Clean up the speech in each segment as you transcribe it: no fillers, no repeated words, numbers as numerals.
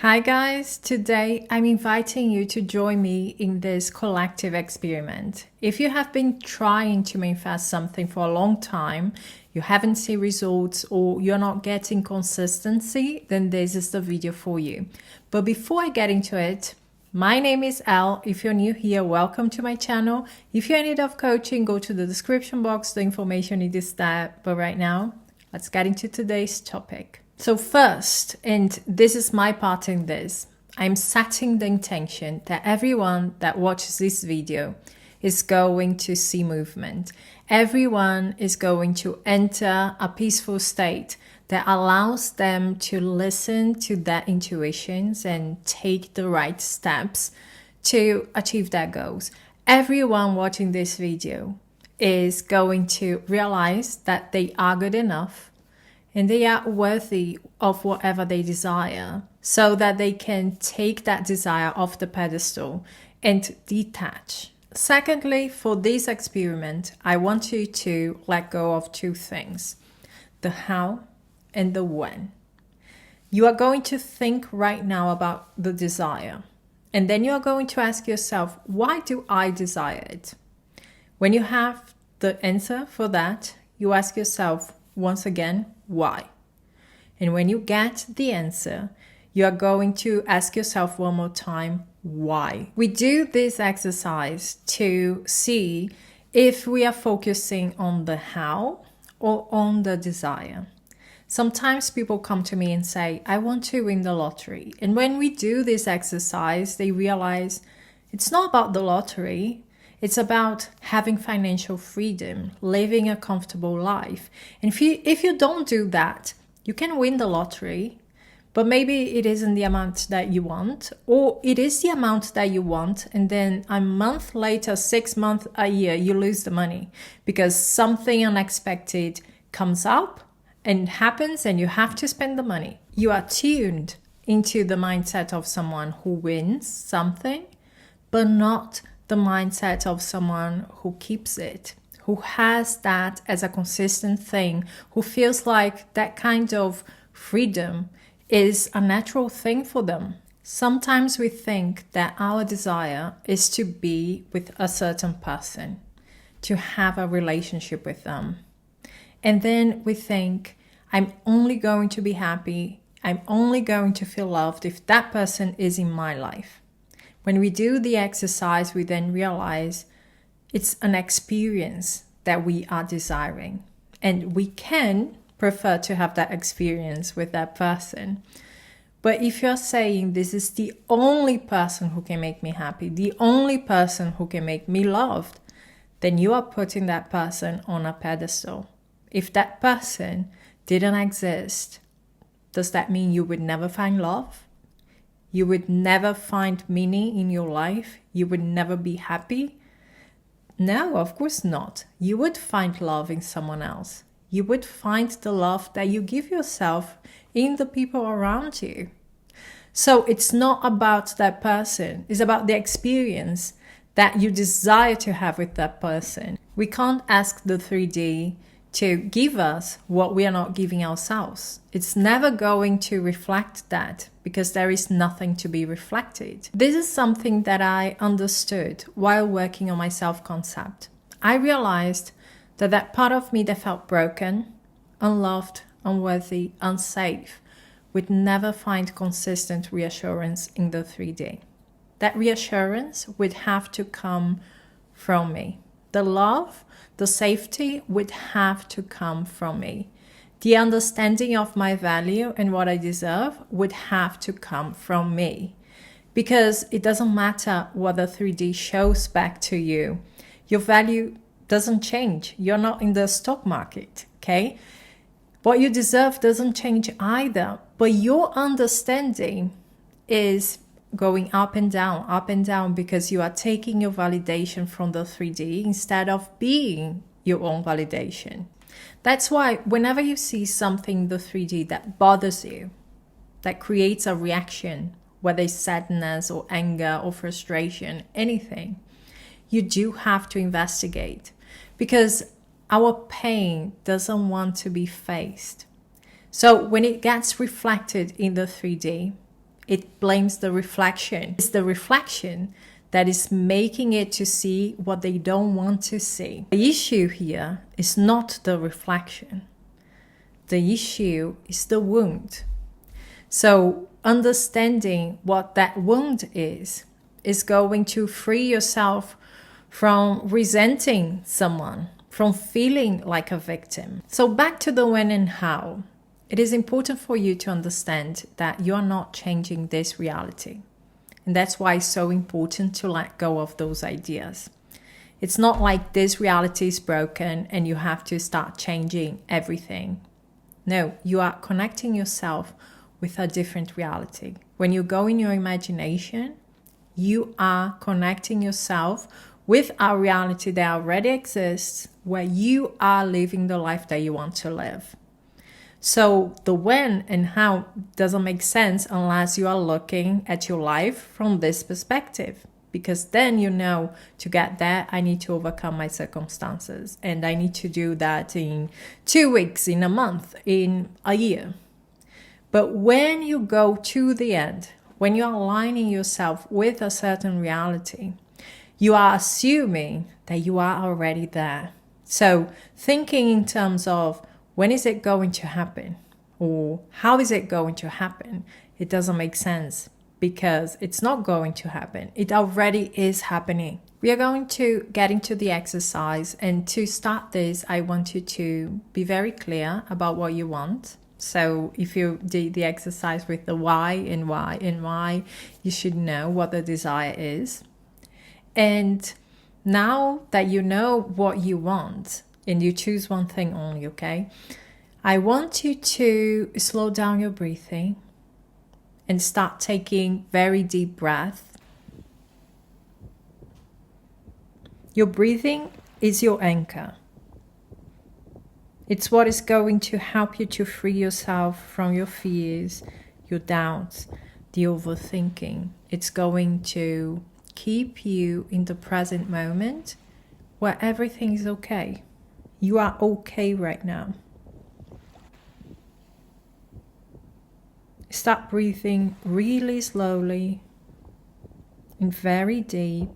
Hi guys, today I'm inviting you to join me in this collective experiment. If you have been trying to manifest something for a long time, you haven't seen results or you're not getting consistency, then this is the video for you. But before I get into it, my name is Elle. If you're new here, welcome to my channel. If you're in need of coaching, go to the description box, the information is there. But right now, let's get into today's topic. So first, and this is my part in this, I'm setting the intention that everyone that watches this video is going to see movement. Everyone is going to enter a peaceful state that allows them to listen to their intuitions and take the right steps to achieve their goals. Everyone watching this video is going to realize that they are good enough and they are worthy of whatever they desire, so that they can take that desire off the pedestal and detach. Secondly, for this experiment, I want you to let go of two things: the how and the when. You are going to think right now about the desire, and then you are going to ask yourself, why do I desire it? When you have the answer for that, you ask yourself once again, why? And when you get the answer, you are going to ask yourself one more time, why? We do this exercise to see if we are focusing on the how or on the desire. Sometimes people come to me and say, I want to win the lottery. And when we do this exercise, they realize it's not about the lottery. It's about having financial freedom, living a comfortable life. And if you don't do that, you can win the lottery, but maybe it isn't the amount that you want, or it is the amount that you want, and then a month later, 6 months, a year, you lose the money because something unexpected comes up and happens and you have to spend the money. You are tuned into the mindset of someone who wins something, but not the mindset of someone who keeps it, who has that as a consistent thing, who feels like that kind of freedom is a natural thing for them. Sometimes we think that our desire is to be with a certain person, to have a relationship with them. And then we think, I'm only going to be happy, I'm only going to feel loved if that person is in my life. When we do the exercise, we then realize it's an experience that we are desiring. And we can prefer to have that experience with that person. But if you're saying this is the only person who can make me happy, the only person who can make me loved, then you are putting that person on a pedestal. If that person didn't exist, does that mean you would never find love? You would never find meaning in your life? You would never be happy? No, of course not. You would find love in someone else. You would find the love that you give yourself in the people around you. So it's not about that person. It's about the experience that you desire to have with that person. We can't ask the 3D to give us what we are not giving ourselves. It's never going to reflect that because there is nothing to be reflected. This is something that I understood while working on my self-concept. I realized that that part of me that felt broken, unloved, unworthy, unsafe would never find consistent reassurance in the 3D. That reassurance would have to come from me. The love, the safety would have to come from me. The understanding of my value and what I deserve would have to come from me. Because it doesn't matter what the 3D shows back to you. Your value doesn't change. You're not in the stock market, okay? What you deserve doesn't change either. But your understanding is going up and down because you are taking your validation from the 3D instead of being your own validation. That's why whenever you see something in the 3D that bothers you, that creates a reaction, whether it's sadness or anger or frustration, anything, you do have to investigate because our pain doesn't want to be faced. So when it gets reflected in the 3D, It blames the reflection. It's the reflection that is making it to see what they don't want to see. The issue here is not the reflection. The issue is the wound. So understanding what that wound is going to free yourself from resenting someone, from feeling like a victim. So back to the when and how. It is important for you to understand that you are not changing this reality. And that's why it's so important to let go of those ideas. It's not like this reality is broken and you have to start changing everything. No, you are connecting yourself with a different reality. When you go in your imagination, you are connecting yourself with a reality that already exists, where you are living the life that you want to live. So the when and how doesn't make sense unless you are looking at your life from this perspective. Because then you know, to get there, I need to overcome my circumstances. And I need to do that in 2 weeks, in a month, in a year. But when you go to the end, when you're aligning yourself with a certain reality, you are assuming that you are already there. So thinking in terms of when is it going to happen or how is it going to happen, it doesn't make sense because it's not going to happen. It already is happening. We are going to get into the exercise, and to start this, I want you to be very clear about what you want. So if you did the exercise with the why and why and why, you should know what the desire is. And now that you know what you want, and you choose one thing only, okay? I want you to slow down your breathing and start taking very deep breaths. Your breathing is your anchor. It's what is going to help you to free yourself from your fears, your doubts, the overthinking. It's going to keep you in the present moment where everything is okay. You are okay right now. Start breathing really slowly and very deep.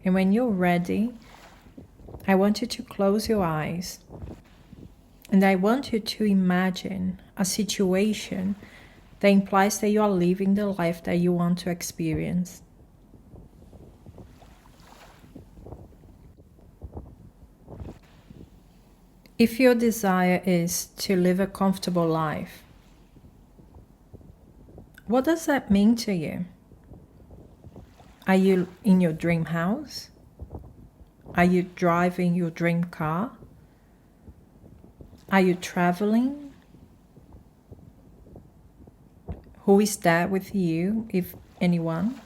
And when you're ready, I want you to close your eyes. And I want you to imagine a situation that implies that you are living the life that you want to experience. If your desire is to live a comfortable life, what does that mean to you? Are you in your dream house? Are you driving your dream car? Are you traveling? Who is there with you, if anyone?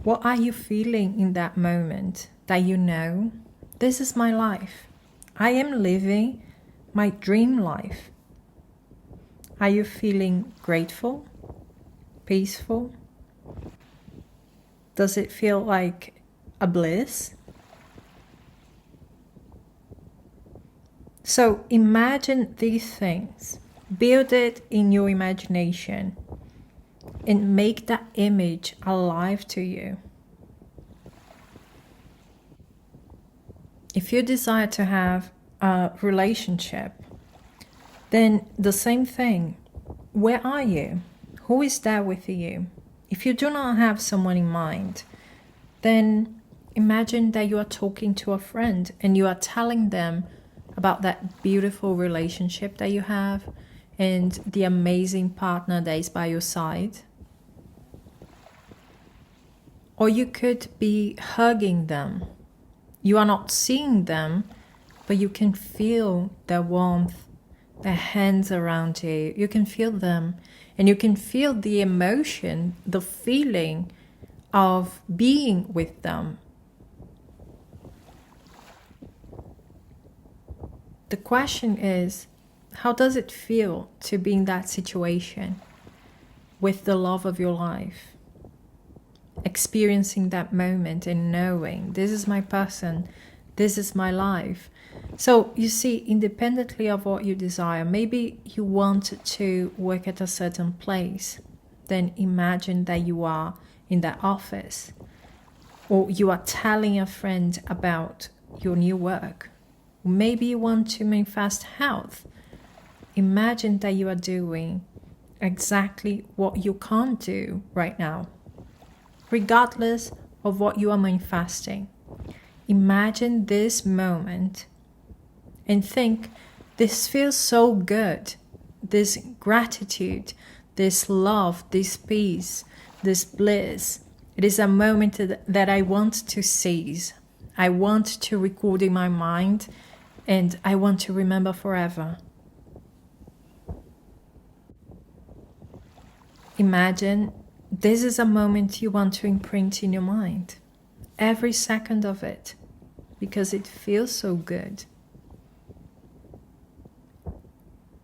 What are you feeling in that moment that you know, this is my life. I am living my dream life. Are you feeling grateful, peaceful? Does it feel like a bliss? So imagine these things, build it in your imagination, and make that image alive to you. If you desire to have a relationship, then the same thing. Where are you? Who is there with you? If you do not have someone in mind, then imagine that you are talking to a friend and you are telling them about that beautiful relationship that you have and the amazing partner that is by your side. Or you could be hugging them. You are not seeing them, but you can feel their warmth, their hands around you. You can feel them, and you can feel the emotion, the feeling of being with them. The question is, how does it feel to be in that situation with the love of your life? Experiencing that moment and knowing, this is my person, This is my life. So you see, independently of what you desire, maybe you want to work at a certain place. Then imagine that you are in that office, or you are telling a friend about your new work. Maybe you want to manifest health. Imagine that you are doing exactly what you can't do right now, regardless of what you are manifesting. Imagine this moment and think, this feels so good. This gratitude, this love, this peace, this bliss. It is a moment that I want to seize. I want to record in my mind, and I want to remember forever. Imagine this is a moment you want to imprint in your mind. Every second of it, because it feels so good.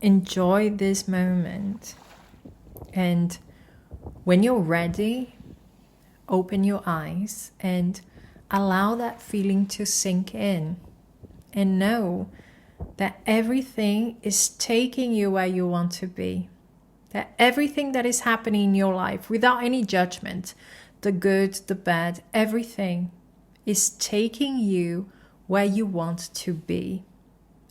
Enjoy this moment, and when you're ready, open your eyes and allow that feeling to sink in, and know that everything is taking you where you want to be. That everything that is happening in your life, without any judgment, the good, the bad, everything is taking you where you want to be.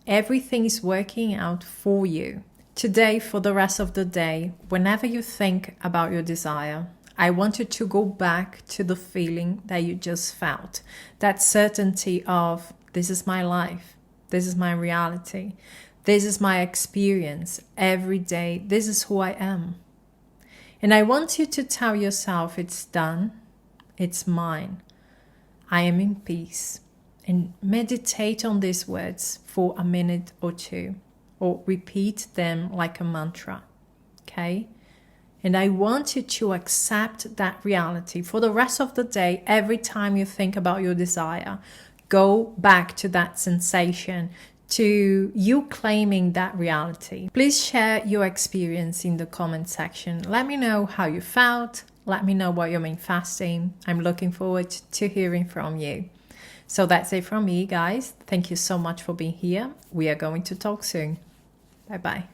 Everything is working out for you. Today, for the rest of the day, whenever you think about your desire, I want you to go back to the feeling that you just felt. That certainty of, this is my life, this is my reality, this is my experience every day, this is who I am. And I want you to tell yourself, it's done, it's mine, I am in peace. And meditate on these words for a minute or two, or repeat them like a mantra, okay? And I want you to accept that reality for the rest of the day. Every time you think about your desire, go back to that sensation, to you claiming that reality. Please share your experience in the comment section. Let me know how you felt. Let me know what you're manifesting. I'm looking forward to hearing from you. So that's it from me, guys. Thank you so much for being here. We are going to talk soon. Bye-bye.